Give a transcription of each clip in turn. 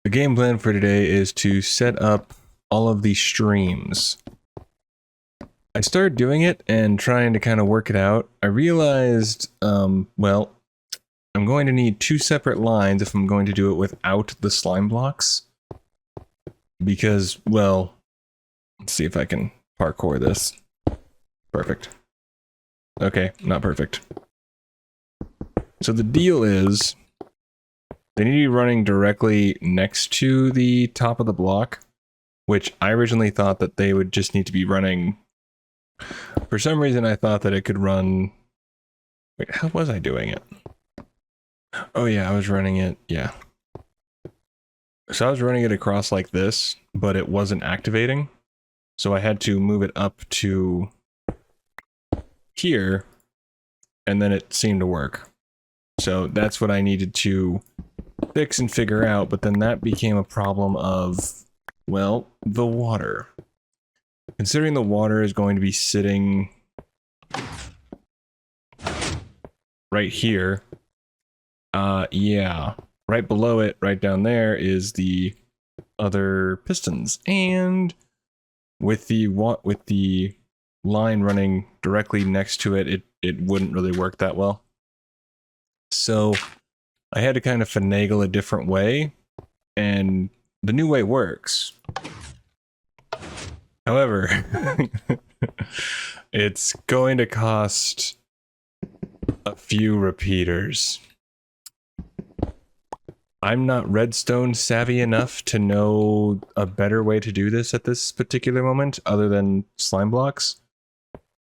The game plan for today is to set up all of these streams. I started doing it and trying to kind of work it out. I realized, well, I'm going to need two separate lines if I'm going to do it without the slime blocks. Because, well, let's see if I can parkour this. Perfect. Okay, not perfect. So the deal is, they need to be running directly next to the top of the block, which I originally thought that they would just need to be running. For some reason, I thought that it could run. Wait, how was I doing it? Oh, yeah, I was running it. Yeah. So I was running it across like this, but it wasn't activating. So I had to move it up to here, and then it seemed to work. So that's what I needed to fix and figure out, but then that became a problem of, well, the water. Considering the water is going to be sitting right here, yeah, right below it, right down there is the other pistons, and with the line running directly next to it, it wouldn't really work that well. So I had to kind of finagle a different way, and the new way works. However, it's going to cost a few repeaters. I'm not redstone savvy enough to know a better way to do this at this particular moment other than slime blocks.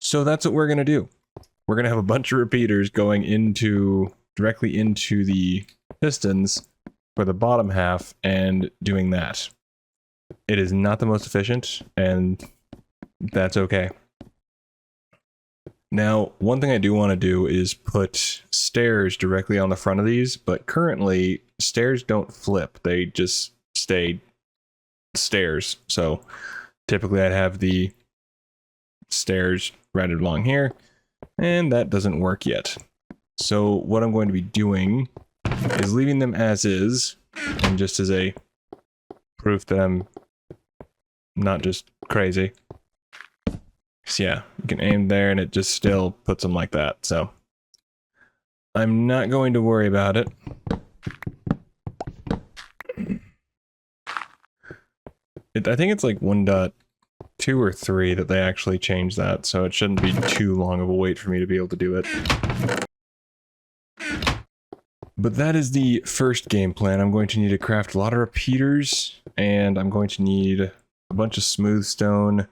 So that's what we're going to do. We're going to have a bunch of repeaters going directly into the pistons for the bottom half and doing that. It is not the most efficient, and that's okay. Now, one thing I do want to do is put stairs directly on the front of these, but currently stairs don't flip. They just stay stairs. So typically I'd have the stairs right along here, and that doesn't work yet. So what I'm going to be doing is leaving them as is, and just as a proof that I'm not just crazy. So yeah, you can aim there and it just still puts them like that. So I'm not going to worry about it. I think it's like 1.2 or 3 that they actually changed that, so it shouldn't be too long of a wait for me to be able to do it. But that is the first game plan. I'm going to need to craft a lot of repeaters, and I'm going to need a bunch of smooth stone,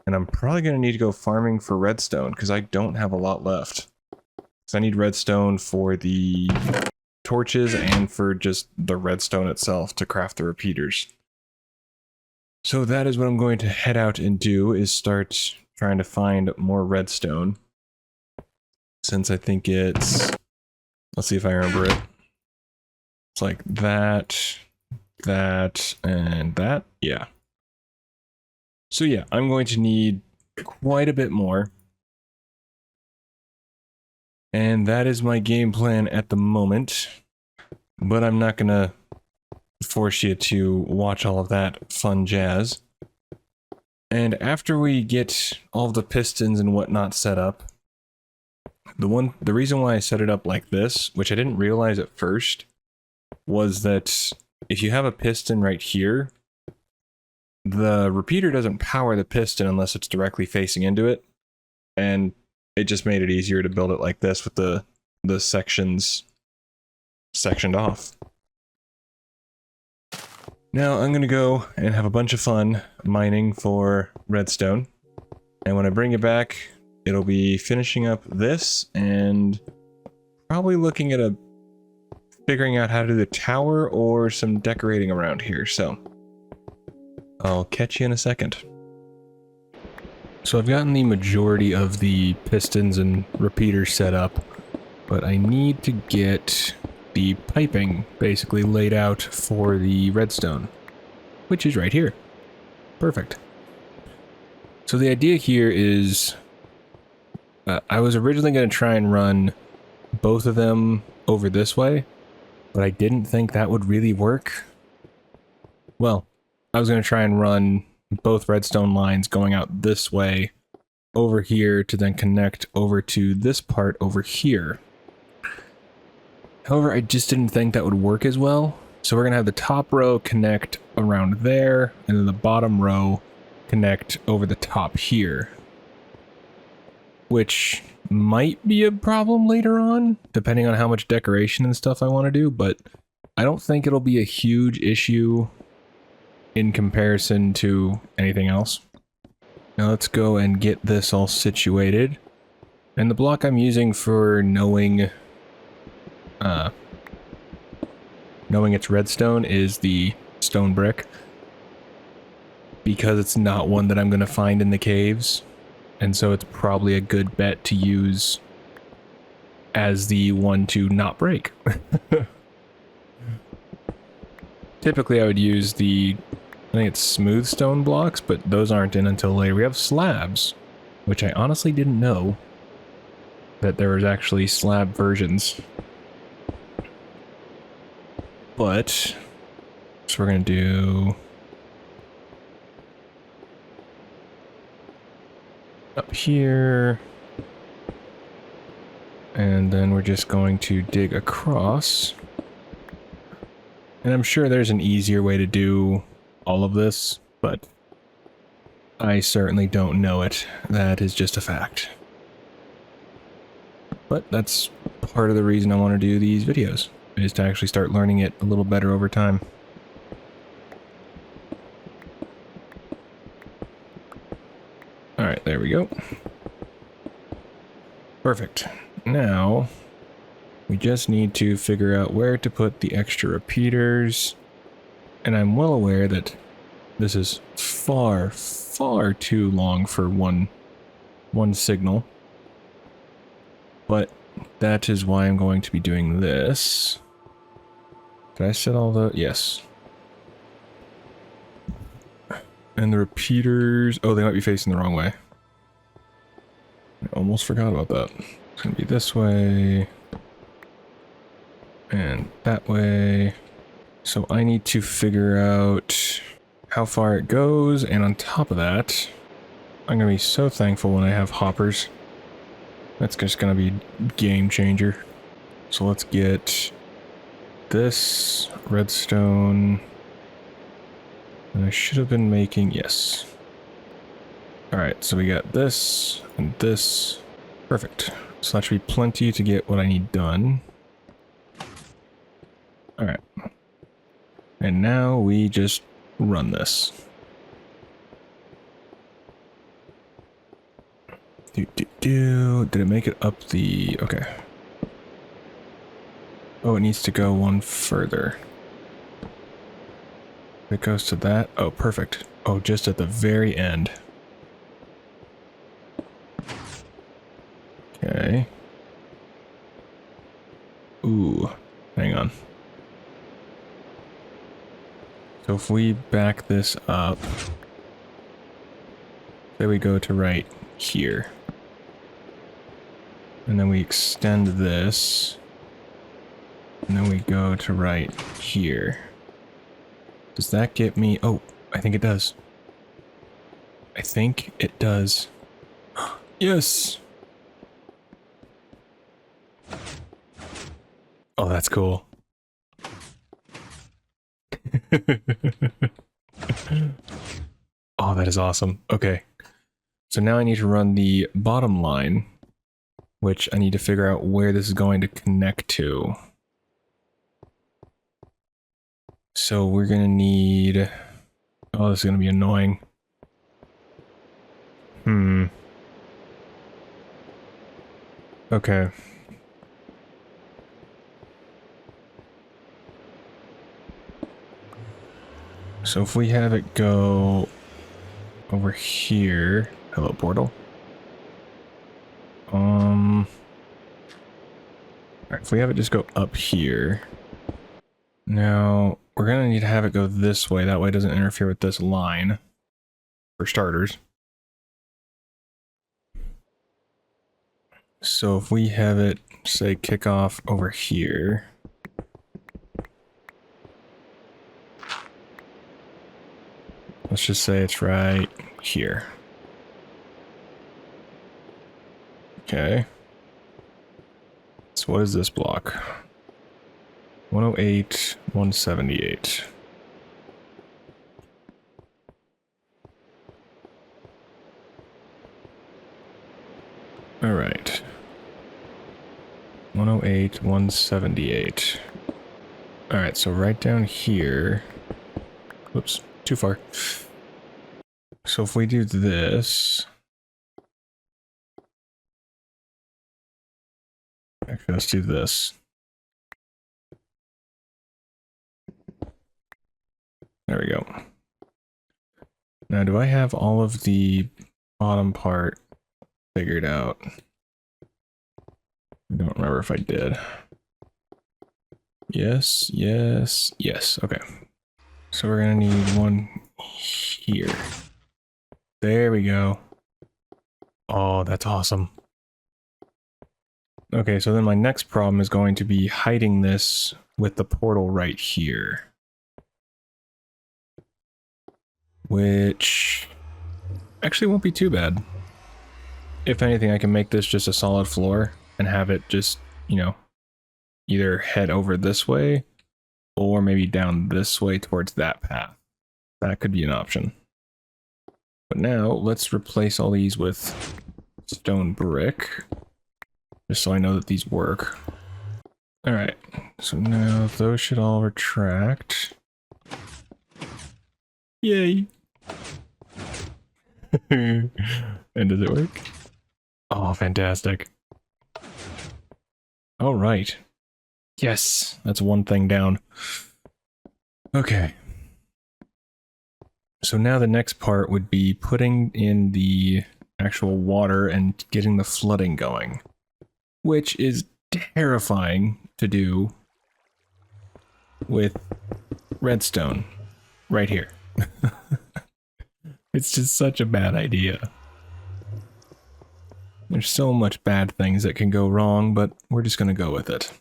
and I'm probably going to need to go farming for redstone, because I don't have a lot left. So I need redstone for the torches and for just the redstone itself to craft the repeaters. So that is what I'm going to head out and do, is start trying to find more redstone. Since I think it's... Let's see if I remember it. It's like that, and that. Yeah. So yeah, I'm going to need quite a bit more. And that is my game plan at the moment. But I'm not going to force you to watch all of that fun jazz. And after we get all of the pistons and whatnot set up, the reason why I set it up like this, which I didn't realize at first, was that if you have a piston right here, the repeater doesn't power the piston unless it's directly facing into it, and it just made it easier to build it like this with the sections sectioned off. Now I'm going to go and have a bunch of fun mining for redstone, and when I bring it back, it'll be finishing up this and probably looking at figuring out how to do the tower or some decorating around here. So I'll catch you in a second. So I've gotten the majority of the pistons and repeaters set up, but I need to get the piping basically laid out for the redstone, which is right here. Perfect. So the idea here is I was originally going to try and run both of them over this way, but I didn't think that would really work. well, I was going to try and run both redstone lines going out this way over here to then connect over to this part over here. However, I just didn't think that would work as well. So we're going to have the top row connect around there, and then the bottom row connect over the top here. Which might be a problem later on, depending on how much decoration and stuff I want to do, but I don't think it'll be a huge issue in comparison to anything else. Now let's go and get this all situated. And the block I'm using for knowing its redstone is the stone brick, because it's not one that I'm going to find in the caves, and so it's probably a good bet to use as the one to not break. Typically I would use I think it's smooth stone blocks, but those aren't in until later. We have slabs, which I honestly didn't know that there was actually slab versions. But, so we're going to do up here, and then we're just going to dig across. And I'm sure there's an easier way to do all of this, but I certainly don't know it. That is just a fact. But that's part of the reason I want to do these videos, is to actually start learning it a little better over time. Alright, there we go. Perfect. Now, we just need to figure out where to put the extra repeaters. And I'm well aware that this is far, far too long for one signal. But that is why I'm going to be doing this. Did I set all the... Yes. And the repeaters... Oh, they might be facing the wrong way. I almost forgot about that. It's going to be this way. And that way. So I need to figure out how far it goes. And on top of that, I'm going to be so thankful when I have hoppers. That's just going to be game changer. So let's get this redstone. And I should have been making, yes. Alright, so we got this and this. Perfect. So that should be plenty to get what I need done. Alright. And now we just run this. Did it make it up the... Okay. Oh, it needs to go one further. It goes to that. Oh, perfect. Oh, just at the very end. Okay. Ooh, hang on. So if we back this up, say we go to right here. And then we extend this. And then we go to right here. Does that get me... Oh, I think it does. I think it does. Yes! Oh, that's cool. Oh, that is awesome. Okay. So now I need to run the bottom line, which I need to figure out where this is going to connect to. So we're going to need... Oh, this is going to be annoying. Okay. So if we have it go over here... Hello, portal. Alright, if we have it just go up here. Now, we're gonna need to have it go this way. That way it doesn't interfere with this line. For starters. So if we have it, say, kick off over here. Let's just say it's right here. Okay. So what is this block? 108, 178. All right. 108, 178. All right, so right down here. Whoops, too far. So if we do this. Actually, let's do this. There we go. Now, do I have all of the bottom part figured out? I don't remember if I did. Yes, yes, yes. Okay. So we're gonna need one here. There we go. Oh, that's awesome. Okay, so then my next problem is going to be hiding this with the portal right here. Which actually won't be too bad. If anything, I can make this just a solid floor and have it just, you know, either head over this way or maybe down this way towards that path. That could be an option. But now let's replace all these with stone brick, just so I know that these work. All right, so now those should all retract. Yay! And does it work? Oh, fantastic. All right. Yes, that's one thing down. Okay. So now the next part would be putting in the actual water and getting the flooding going, which is terrifying to do with redstone right here. It's just such a bad idea. There's so much bad things that can go wrong, but we're just gonna go with it.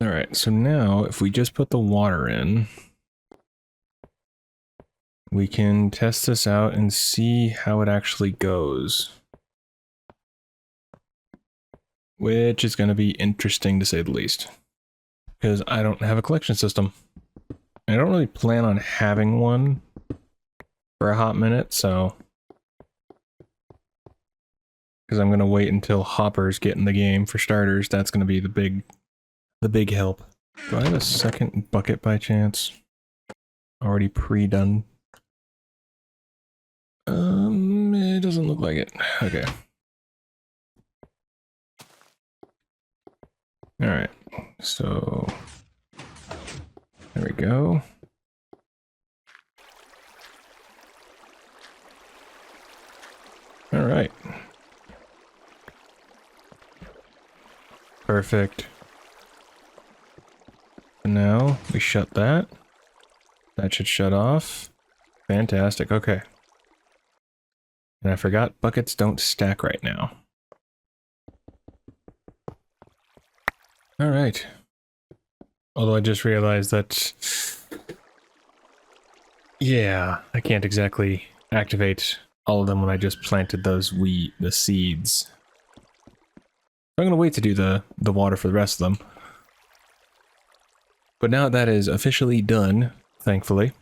Alright, so now if we just put the water in, we can test this out and see how it actually goes. Which is going to be interesting to say the least. Because I don't have a collection system. I don't really plan on having one for a hot minute, so... Because I'm going to wait until hoppers get in the game for starters. That's going to be the big help. Do I have a second bucket by chance? Already pre-done? It doesn't look like it. Okay. Alright, so... There we go. Alright. Perfect. And now we shut that. That should shut off. Fantastic, okay. And I forgot buckets don't stack right now. Alright. Although I just realized that... Yeah, I can't exactly activate all of them when I just planted the seeds. I'm gonna wait to do the water for the rest of them. But now that is officially done, thankfully,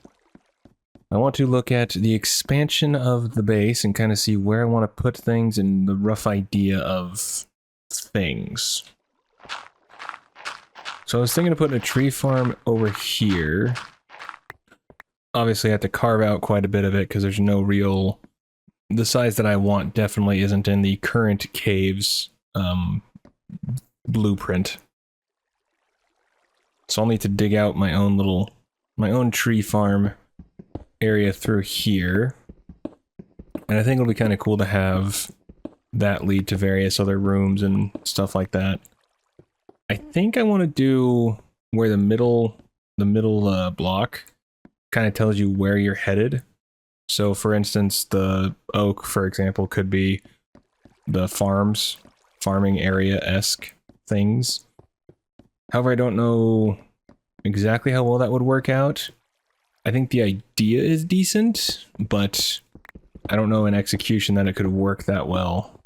I want to look at the expansion of the base and kind of see where I want to put things and the rough idea of things. So I was thinking of putting a tree farm over here. Obviously I have to carve out quite a bit of it because there's no real... The size that I want definitely isn't in the current caves blueprint. So I'll need to dig out my own tree farm area through here. And I think it'll be kind of cool to have that lead to various other rooms and stuff like that. I think I want to do where the middle block kind of tells you where you're headed. So for instance, the oak, for example, could be the farming area-esque things. However, I don't know exactly how well that would work out. I think the idea is decent, but I don't know in execution that it could work that well.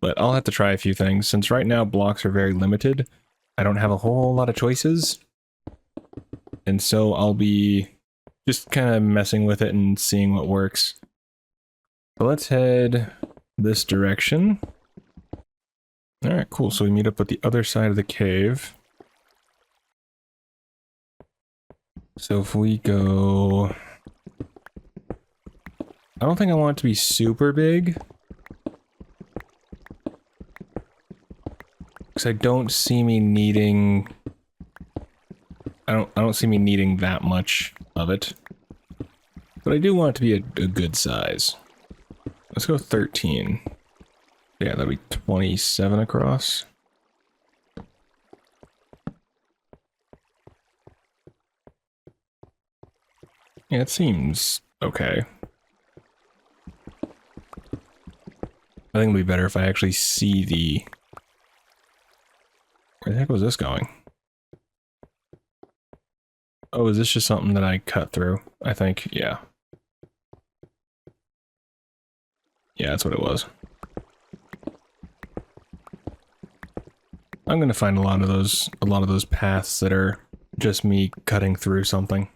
But I'll have to try a few things. Since right now blocks are very limited, I don't have a whole lot of choices. And so I'll be just kind of messing with it and seeing what works. So let's head this direction. Alright, cool. So we meet up at the other side of the cave. So if we go... I don't think I want it to be super big. Because I don't see me needing... I don't see me needing that much of it. But I do want it to be a good size. Let's go 13. Yeah, that'll be 27 across. Yeah, it seems okay. I think it'll be better if I actually see the... Where the heck was this going? Oh, is this just something that I cut through? I think, yeah. Yeah, that's what it was. I'm gonna find a lot of those paths that are just me cutting through something.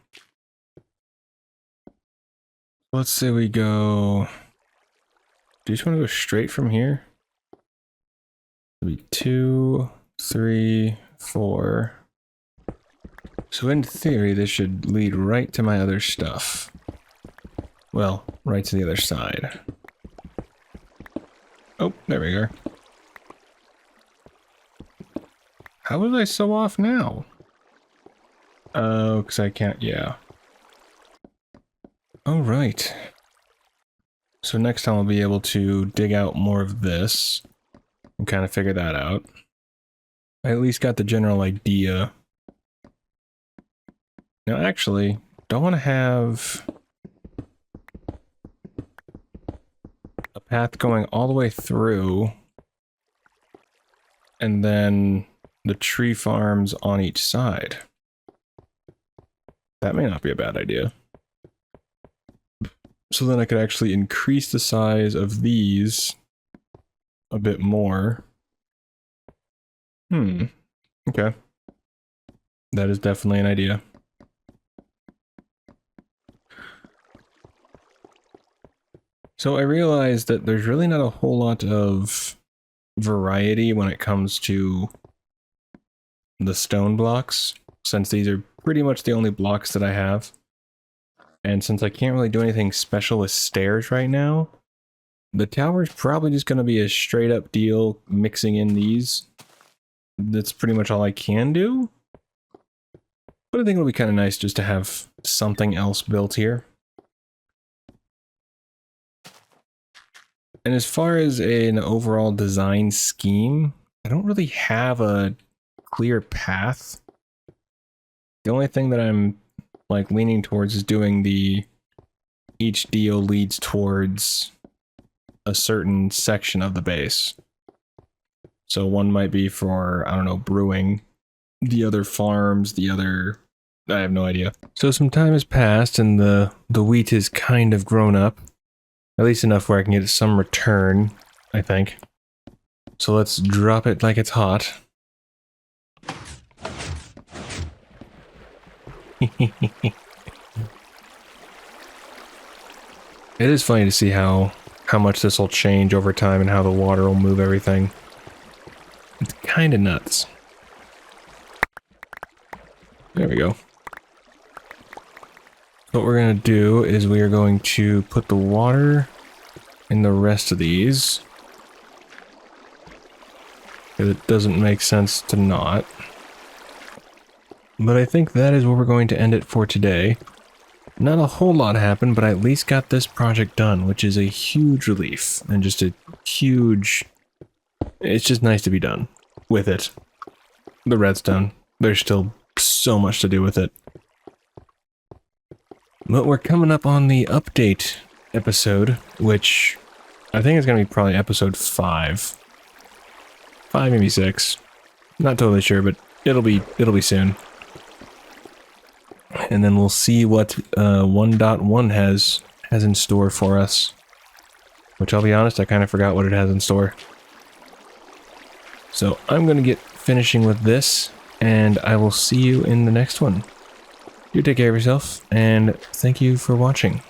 Let's say we go... Do you just want to go straight from here? It'll be 2, 3, 4. So in theory, this should lead right to my other stuff. Well, right to the other side. Oh, there we go. How was I so off now? Oh, because I can't, yeah. All right. So next time I'll be able to dig out more of this and kind of figure that out. I at least got the general idea. Now actually, don't want to have a path going all the way through and then the tree farms on each side. That may not be a bad idea. So then I could actually increase the size of these a bit more. Okay. That is definitely an idea. So I realized that there's really not a whole lot of variety when it comes to the stone blocks, since these are pretty much the only blocks that I have. And since I can't really do anything special with stairs right now, the tower's probably just going to be a straight up deal mixing in these. That's pretty much all I can do. But I think it'll be kind of nice just to have something else built here. And as far as an overall design scheme, I don't really have a clear path. The only thing that I'm like leaning towards is doing each deal leads towards a certain section of the base. So one might be for, I don't know, brewing, the other farms, the other, I have no idea. So some time has passed and the wheat is kind of grown up. At least enough where I can get some return, I think. So let's drop it like it's hot. It is funny to see how much this will change over time and how the water will move everything. It's kind of nuts. There we go. What we're going to do is we are going to put the water in the rest of these. It doesn't make sense to not. But I think that is where we're going to end it for today. Not a whole lot happened, but I at least got this project done, which is a huge relief. And just a huge... It's just nice to be done with it. The redstone. There's still so much to do with it. But we're coming up on the update episode, which I think is going to be probably episode 5. 5, maybe 6. Not totally sure, but it'll be soon. and then we'll see what 1.1 has in store for us. Which, I'll be honest, I kind of forgot what it has in store. So I'm going to get finishing with this, and I will see you in the next one. You take care of yourself, and thank you for watching.